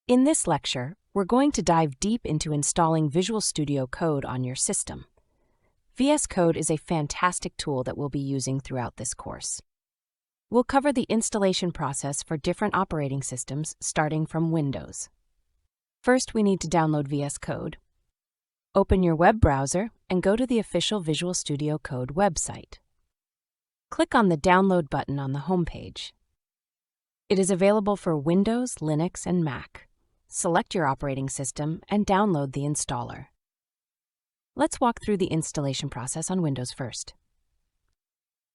In this lecture, we're going to dive deep into installing Visual Studio Code on your system. VS Code is a fantastic tool that we'll be using throughout this course. We'll cover the installation process for different operating systems, starting from Windows. First, we need to download VS Code. Open your web browser and go to the official Visual Studio Code website. Click on the Download button on the home page. It is available for Windows, Linux, and Mac. Select your operating system and download the installer. Let's walk through the installation process on Windows first.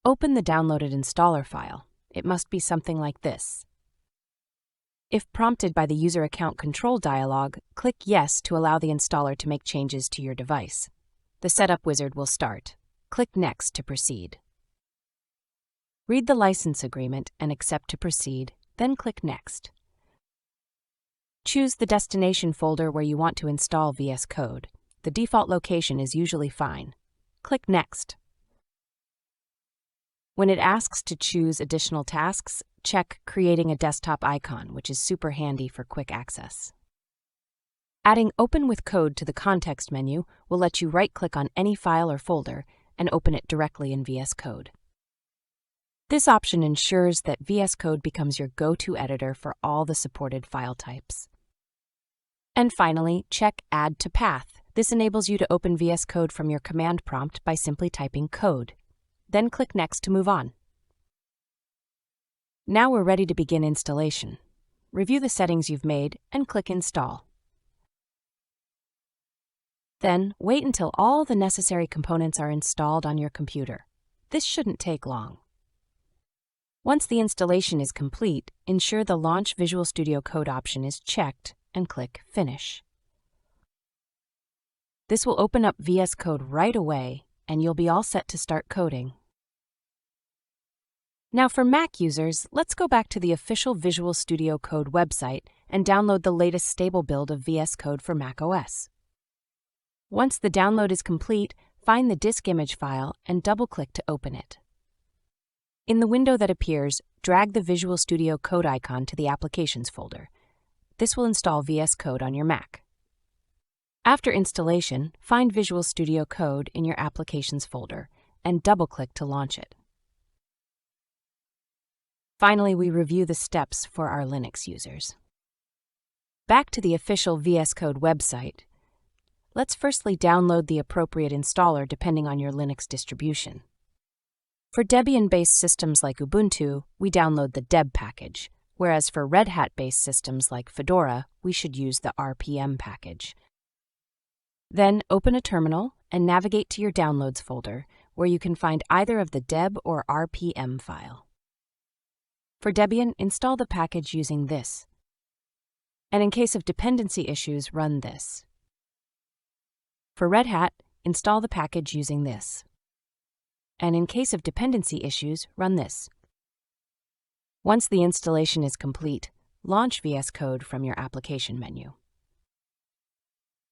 Open the downloaded installer file. It must be something like this. If prompted by the User Account Control dialog, click Yes to allow the installer to make changes to your device. The setup wizard will start. Click Next to proceed. Read the license agreement and accept to proceed, then click Next. Choose the destination folder where you want to install VS Code. The default location is usually fine. Click Next. When it asks to choose additional tasks, check Creating a Desktop icon, which is super handy for quick access. Adding Open with Code to the context menu will let you right-click on any file or folder and open it directly in VS Code. This option ensures that VS Code becomes your go-to editor for all the supported file types. And finally, check Add to Path. This enables you to open VS Code from your command prompt by simply typing code. Then click Next to move on. Now we're ready to begin installation. Review the settings you've made and click Install. Then wait until all the necessary components are installed on your computer. This shouldn't take long. Once the installation is complete, ensure the Launch Visual Studio Code option is checked and click Finish. This will open up VS Code right away, and you'll be all set to start coding. Now for Mac users, let's go back to the official Visual Studio Code website and download the latest stable build of VS Code for macOS. Once the download is complete, find the disk image file and double-click to open it. In the window that appears, drag the Visual Studio Code icon to the Applications folder. This will install VS Code on your Mac. After installation, find Visual Studio Code in your Applications folder and double-click to launch it. Finally, we review the steps for our Linux users. Back to the official VS Code website. Let's firstly download the appropriate installer depending on your Linux distribution. For Debian-based systems like Ubuntu, we download the Deb package, whereas for Red Hat-based systems like Fedora, we should use the RPM package. Then open a terminal and navigate to your Downloads folder, where you can find either of the Deb or RPM file. For Debian, install the package using this. And in case of dependency issues, run this. For Red Hat, install the package using this. And in case of dependency issues, run this. Once the installation is complete, launch VS Code from your application menu.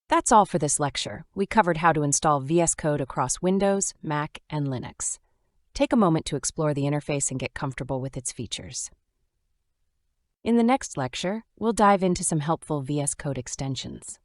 That's all for this lecture. We covered how to install VS Code across Windows, Mac, and Linux. Take a moment to explore the interface and get comfortable with its features. In the next lecture, we'll dive into some helpful VS Code extensions.